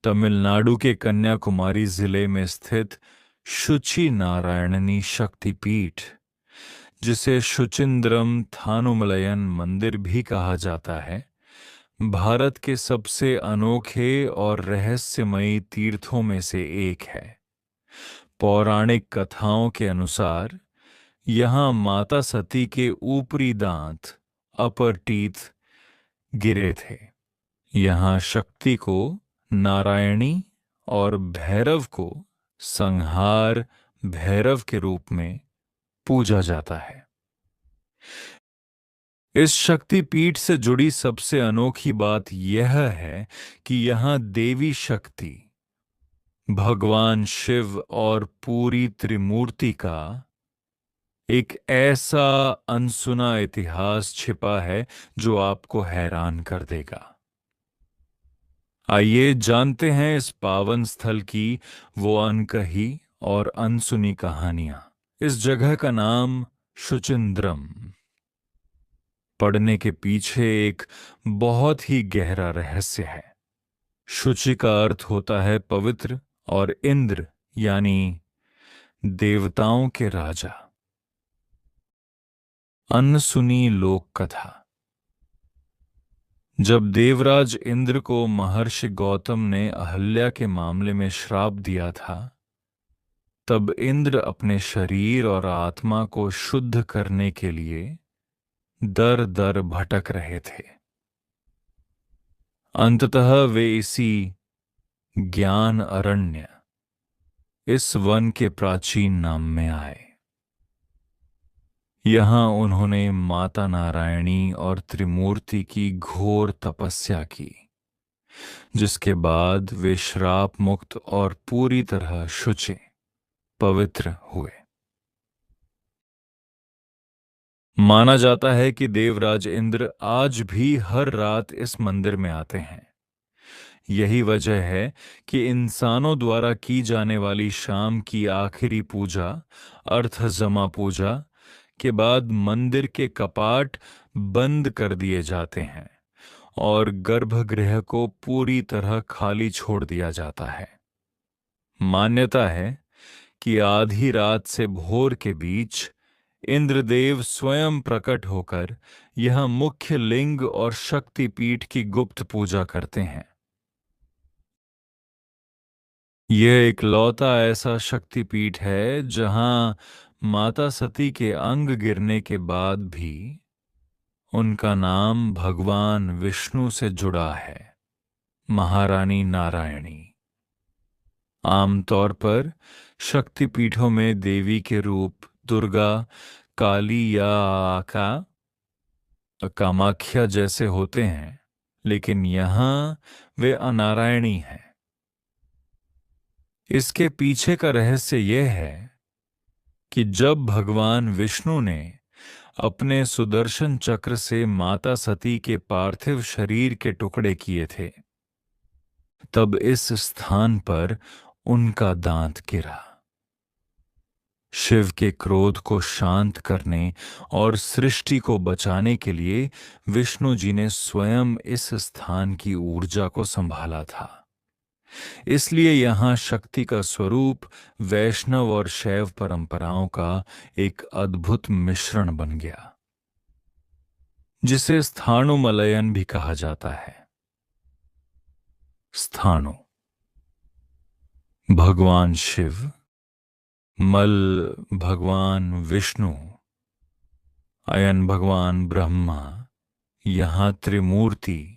तमिलनाडु के कन्याकुमारी जिले में स्थित शुचि नारायणनी शक्तिपीठ, जिसे शुचिंद्रम थानुमलयन मंदिर भी कहा जाता है, भारत के सबसे अनोखे और रहस्यमयी तीर्थों में से एक है। पौराणिक कथाओं के अनुसार यहाँ माता सती के ऊपरी दांत, अपर टीथ, गिरे थे। यहाँ शक्ति को नारायणी और भैरव को संहार भैरव के रूप में पूजा जाता है। इस शक्तिपीठ से जुड़ी सबसे अनोखी बात यह है कि यहाँ देवी शक्ति, भगवान शिव और पूरी त्रिमूर्ति का एक ऐसा अनसुना इतिहास छिपा है जो आपको हैरान कर देगा। आइए जानते हैं इस पावन स्थल की वो अनकही और अनसुनी कहानियां। इस जगह का नाम शुचिंद्रम पढ़ने के पीछे एक बहुत ही गहरा रहस्य है। शुचि का अर्थ होता है पवित्र और इंद्र यानी देवताओं के राजा। अनसुनी लोक कथा। जब देवराज इंद्र को महर्षि गौतम ने अहल्या के मामले में श्राप दिया था, तब इंद्र अपने शरीर और आत्मा को शुद्ध करने के लिए दर दर भटक रहे थे। अंततः वे इसी ज्ञान अरण्य, इस वन के प्राचीन नाम में आए। यहां उन्होंने माता नारायणी और त्रिमूर्ति की घोर तपस्या की, जिसके बाद वे श्राप मुक्त और पूरी तरह शुचि, पवित्र हुए। माना जाता है कि देवराज इंद्र आज भी हर रात इस मंदिर में आते हैं। यही वजह है कि इंसानों द्वारा की जाने वाली शाम की आखिरी पूजा, अर्थजमा पूजा के बाद मंदिर के कपाट बंद कर दिए जाते हैं और गर्भगृह को पूरी तरह खाली छोड़ दिया जाता है। मान्यता है कि आधी रात से भोर के बीच इंद्रदेव स्वयं प्रकट होकर यह मुख्य लिंग और शक्तिपीठ की गुप्त पूजा करते हैं। यह इकलौता ऐसा शक्तिपीठ है जहां माता सती के अंग गिरने के बाद भी उनका नाम भगवान विष्णु से जुड़ा है, महारानी नारायणी। आमतौर पर शक्तिपीठों में देवी के रूप दुर्गा, काली या कामाख्या जैसे होते हैं, लेकिन यहां वे अनारायणी हैं। इसके पीछे का रहस्य यह है कि जब भगवान विष्णु ने अपने सुदर्शन चक्र से माता सती के पार्थिव शरीर के टुकड़े किए थे, तब इस स्थान पर उनका दांत गिरा। शिव के क्रोध को शांत करने और सृष्टि को बचाने के लिए विष्णु जी ने स्वयं इस स्थान की ऊर्जा को संभाला था। इसलिए यहां शक्ति का स्वरूप वैष्णव और शैव परंपराओं का एक अद्भुत मिश्रण बन गया, जिसे स्थाणुमलयन भी कहा जाता है। स्थाणु भगवान शिव, मल भगवान विष्णु, अयन भगवान ब्रह्मा। यहां त्रिमूर्ति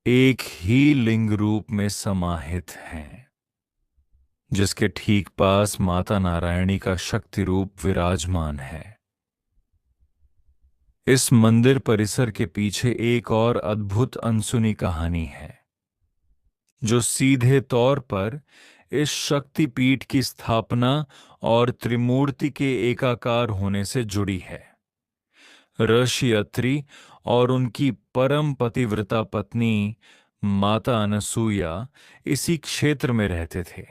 एक ही लिंग रूप में समाहित हैं, जिसके ठीक पास माता नारायणी का शक्ति रूप विराजमान है। इस मंदिर परिसर के पीछे एक और अद्भुत अनसुनी कहानी है, जो सीधे तौर पर इस शक्तिपीठ की स्थापना और त्रिमूर्ति के एकाकार होने से जुड़ी है। ऋषि अत्रि और उनकी परम पतिव्रता पत्नी माता अनसुया इसी क्षेत्र में रहते थे।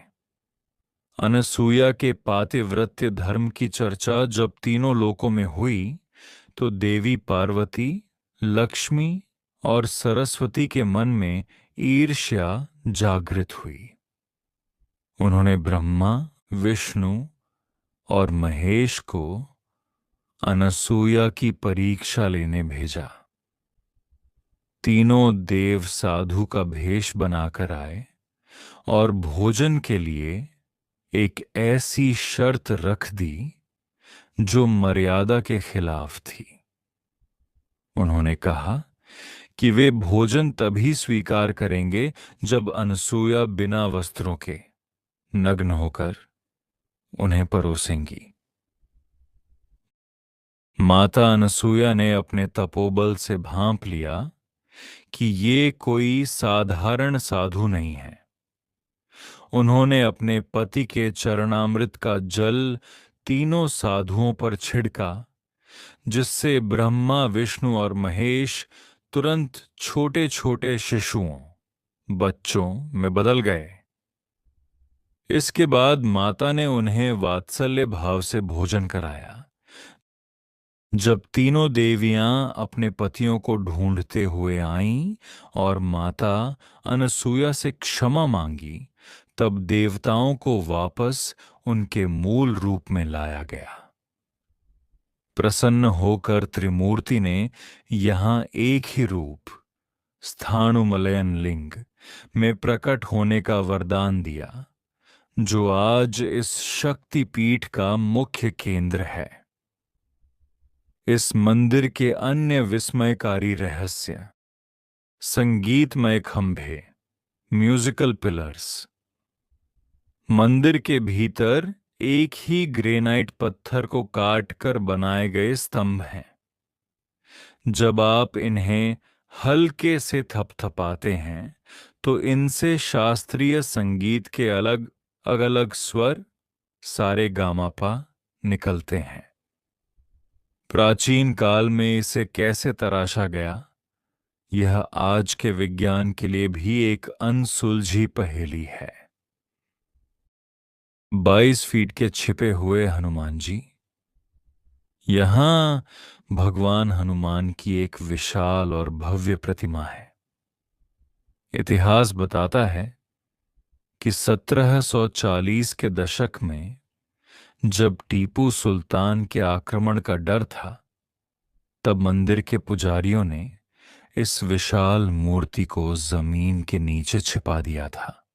अनसुया के पातिव्रत्य धर्म की चर्चा जब तीनों लोकों में हुई, तो देवी पार्वती, लक्ष्मी और सरस्वती के मन में ईर्ष्या, जागृत हुई। उन्होंने ब्रह्मा, विष्णु और महेश को अनसूया की परीक्षा लेने भेजा। तीनों देव साधु का भेष बनाकर आए और भोजन के लिए एक ऐसी शर्त रख दी जो मर्यादा के खिलाफ थी। उन्होंने कहा कि वे भोजन तभी स्वीकार करेंगे जब अनसूया बिना वस्त्रों के नग्न होकर उन्हें परोसेंगी। माता अनसूया ने अपने तपोबल से भांप लिया कि ये कोई साधारण साधु नहीं है। उन्होंने अपने पति के चरणामृत का जल तीनों साधुओं पर छिड़का, जिससे ब्रह्मा, विष्णु और महेश तुरंत छोटे छोटे शिशुओं, बच्चों में बदल गए। इसके बाद माता ने उन्हें वात्सल्य भाव से भोजन कराया। जब तीनों देवियां अपने पतियों को ढूंढते हुए आईं और माता अनसूया से क्षमा मांगी, तब देवताओं को वापस उनके मूल रूप में लाया गया। प्रसन्न होकर त्रिमूर्ति ने यहां एक ही रूप, स्थाणुमलयन लिंग में प्रकट होने का वरदान दिया, जो आज इस शक्तिपीठ का मुख्य केंद्र है। इस मंदिर के अन्य विस्मयकारी रहस्य, संगीतमय खंभे, म्यूजिकल पिलर्स, मंदिर के भीतर एक ही ग्रेनाइट पत्थर को काटकर बनाए गए स्तंभ हैं। जब आप इन्हें हल्के से थपथपाते हैं तो इनसे शास्त्रीय संगीत के अलग अलग स्वर, सारे गामापा, निकलते हैं। प्राचीन काल में इसे कैसे तराशा गया, यह आज के विज्ञान के लिए भी एक अनसुलझी पहेली है। 22 फीट के छिपे हुए हनुमान जी। यहां भगवान हनुमान की एक विशाल और भव्य प्रतिमा है। इतिहास बताता है कि 1740 के दशक में जब टीपू सुल्तान के आक्रमण का डर था, तब मंदिर के पुजारियों ने इस विशाल मूर्ति को जमीन के नीचे छिपा दिया था।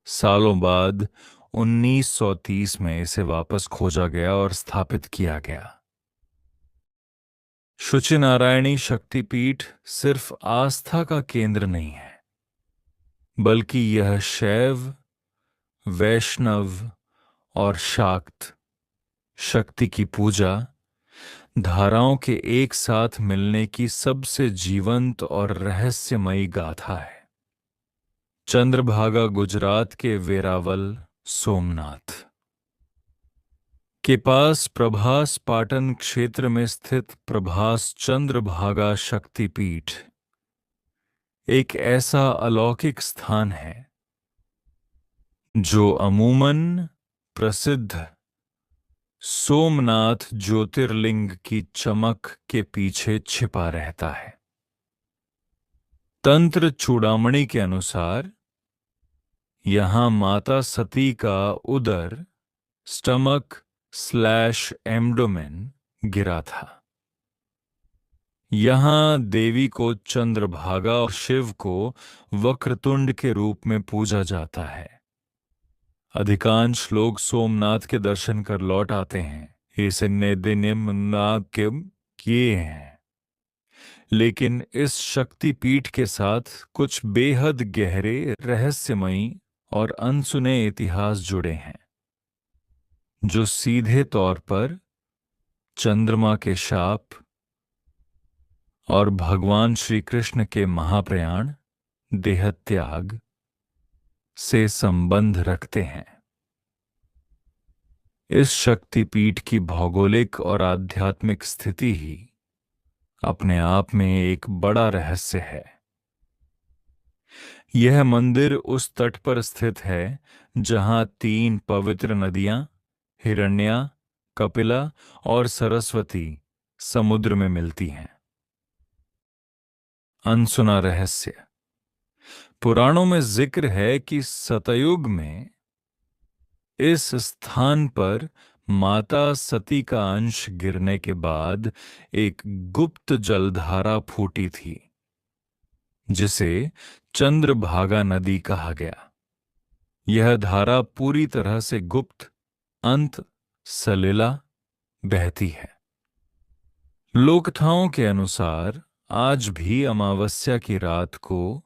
सालों बाद 1930 में इसे वापस खोजा गया और स्थापित किया गया। शुचि नारायणी शक्तिपीठ सिर्फ आस्था का केंद्र नहीं है, बल्कि यह शैव, वैष्णव और शाक्त शक्ति की पूजा धाराओं के एक साथ मिलने की सबसे जीवंत और रहस्यमयी गाथा है। चंद्रभागा गुजरात के वेरावल, सोमनाथ के पास प्रभास पाटन क्षेत्र में स्थित प्रभास चंद्रभागा शक्तिपीठ एक ऐसा अलौकिक स्थान है जो अमूमन प्रसिद्ध सोमनाथ ज्योतिर्लिंग की चमक के पीछे छिपा रहता है। तंत्र चूड़ामणि के अनुसार यहां माता सती का उदर, स्टमक/एब्डोमेन गिरा था। यहां देवी को चंद्रभागा और शिव को वक्रतुंड के रूप में पूजा जाता है। अधिकांश लोग सोमनाथ के दर्शन कर लौट आते हैं, इसे नेदिनिम किए हैं, लेकिन इस शक्तिपीठ के साथ कुछ बेहद गहरे, रहस्यमयी और अनसुने इतिहास जुड़े हैं, जो सीधे तौर पर चंद्रमा के शाप और भगवान श्री कृष्ण के महाप्रयाण, देहत्याग से संबंध रखते हैं। इस शक्तिपीठ की भौगोलिक और आध्यात्मिक स्थिति ही अपने आप में एक बड़ा रहस्य है। यह मंदिर उस तट पर स्थित है जहां 3 पवित्र नदियां, हिरण्या, कपिला और सरस्वती, समुद्र में मिलती हैं। अनसुना रहस्य, पुराणों में जिक्र है कि सतयुग में इस स्थान पर माता सती का अंश गिरने के बाद एक गुप्त जलधारा फूटी थी, जिसे चंद्रभागा नदी कहा गया। यह धारा पूरी तरह से गुप्त, अंत सलिला बहती है। लोकथाओं के अनुसार आज भी अमावस्या की रात को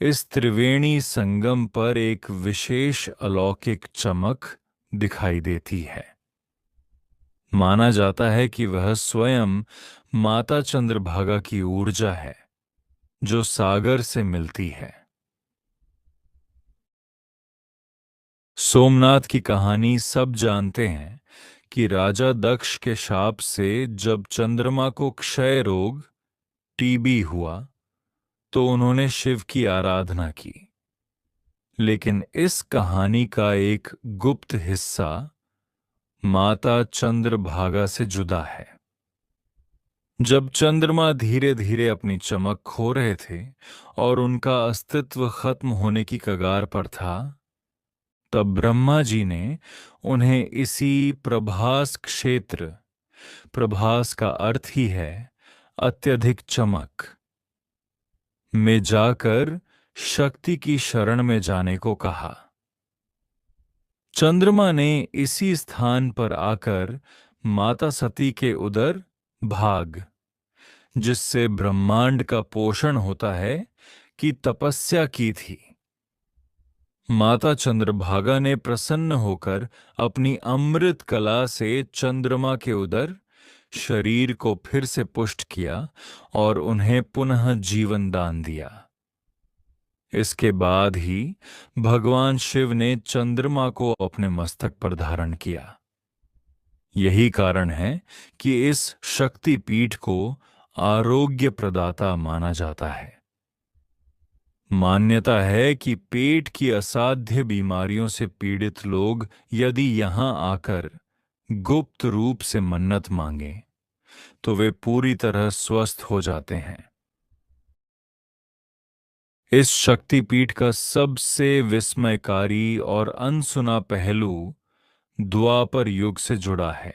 इस त्रिवेणी संगम पर एक विशेष अलौकिक चमक दिखाई देती है। माना जाता है कि वह स्वयं माता चंद्रभागा की ऊर्जा है, जो सागर से मिलती है। सोमनाथ की कहानी सब जानते हैं कि राजा दक्ष के शाप से जब चंद्रमा को क्षय रोग टीबी हुआ तो उन्होंने शिव की आराधना की। लेकिन इस कहानी का एक गुप्त हिस्सा माता चंद्रभागा से जुदा है। जब चंद्रमा धीरे धीरे अपनी चमक खो रहे थे और उनका अस्तित्व खत्म होने की कगार पर था, तब ब्रह्मा जी ने उन्हें इसी प्रभास क्षेत्र, प्रभास का अर्थ ही है अत्यधिक चमक, में जाकर शक्ति की शरण में जाने को कहा। चंद्रमा ने इसी स्थान पर आकर माता सती के उदर भाग, जिससे ब्रह्मांड का पोषण होता है, की तपस्या की थी। माता चंद्रभागा ने प्रसन्न होकर अपनी अमृत कला से चंद्रमा के उदर शरीर को फिर से पुष्ट किया और उन्हें पुनः जीवन दान दिया। इसके बाद ही भगवान शिव ने चंद्रमा को अपने मस्तक पर धारण किया। यही कारण है कि इस शक्ति पीठ को आरोग्य प्रदाता माना जाता है। मान्यता है कि पेट की असाध्य बीमारियों से पीड़ित लोग यदि यहां आकर गुप्त रूप से मन्नत मांगे तो वे पूरी तरह स्वस्थ हो जाते हैं। इस शक्तिपीठ का सबसे विस्मयकारी और अनसुना पहलू द्वापर युग से जुड़ा है।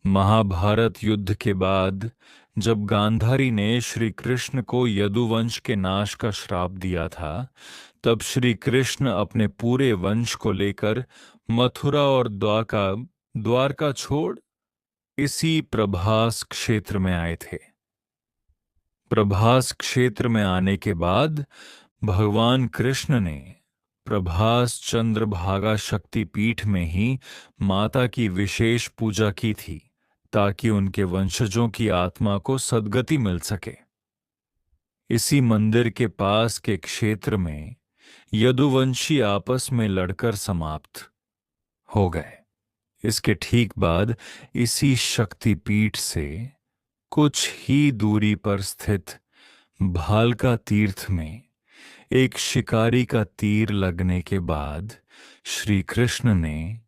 महाभारत युद्ध के बाद जब गांधारी ने श्री कृष्ण को यदुवंश के नाश का श्राप दिया था, तब श्री कृष्ण अपने पूरे वंश को लेकर मथुरा और द्वारका छोड़ इसी प्रभास क्षेत्र में आए थे। प्रभास क्षेत्र में आने के बाद भगवान कृष्ण ने प्रभास चंद्रभागा शक्तिपीठ में ही माता की विशेष पूजा की थी, ताकि उनके वंशजों की आत्मा को सद्गति मिल सके। इसी मंदिर के पास के क्षेत्र में यदुवंशी आपस में लड़कर समाप्त हो गए। इसके ठीक बाद इसी शक्तिपीठ से कुछ ही दूरी पर स्थित भालका तीर्थ में एक शिकारी का तीर लगने के बाद श्री कृष्ण ने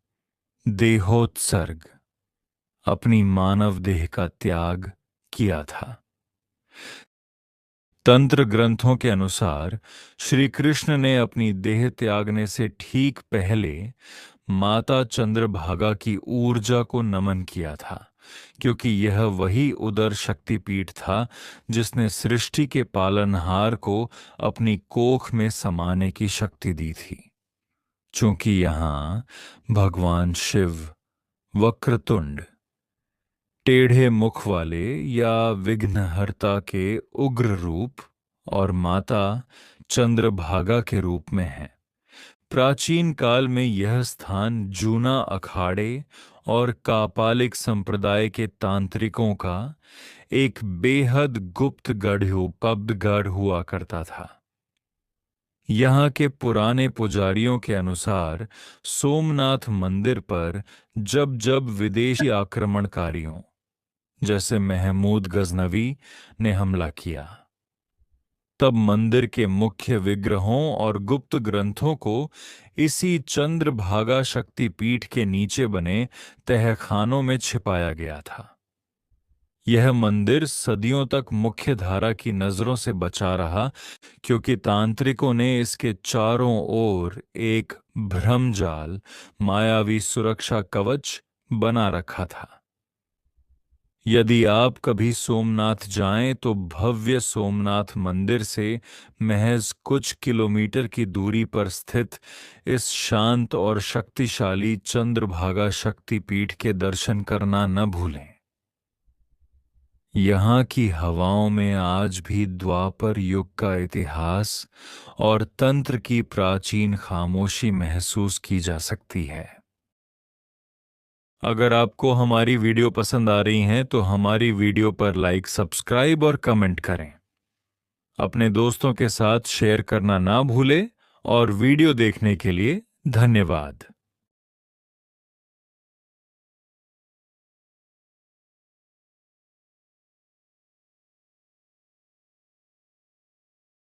देहोत्सर्ग, अपनी मानव देह का त्याग किया था। तंत्र ग्रंथों के अनुसार श्री कृष्ण ने अपनी देह त्यागने से ठीक पहले माता चंद्रभागा की ऊर्जा को नमन किया था, क्योंकि यह वही उदर शक्तिपीठ था जिसने सृष्टि के पालनहार को अपनी कोख में समाने की शक्ति दी थी। चूंकि यहाँ भगवान शिव वक्रतुंड, टेढ़े मुख वाले या विघ्नहर्ता के उग्र रूप और माता चंद्रभागा के रूप में है, प्राचीन काल में यह स्थान जूना अखाड़े और कापालिक संप्रदाय के तांत्रिकों का एक बेहद गुप्त गढ़ हुआ करता था। यहाँ के पुराने पुजारियों के अनुसार सोमनाथ मंदिर पर जब जब विदेशी आक्रमणकारियों जैसे महमूद गजनवी ने हमला किया, तब मंदिर के मुख्य विग्रहों और गुप्त ग्रंथों को इसी चंद्रभागा शक्तिपीठ के नीचे बने तहखानों में छिपाया गया था। यह मंदिर सदियों तक मुख्य धारा की नजरों से बचा रहा, क्योंकि तांत्रिकों ने इसके चारों ओर एक भ्रमजाल, मायावी सुरक्षा कवच बना रखा था। यदि आप कभी सोमनाथ जाएं तो भव्य सोमनाथ मंदिर से महज कुछ किलोमीटर की दूरी पर स्थित इस शांत और शक्तिशाली चंद्रभागा शक्तिपीठ के दर्शन करना न भूलें। यहाँ की हवाओं में आज भी द्वापर युग का इतिहास और तंत्र की प्राचीन खामोशी महसूस की जा सकती है। अगर आपको हमारी वीडियो पसंद आ रही हैं तो हमारी वीडियो पर लाइक, सब्सक्राइब और कमेंट करें। अपने दोस्तों के साथ शेयर करना ना भूलें और वीडियो देखने के लिए धन्यवाद।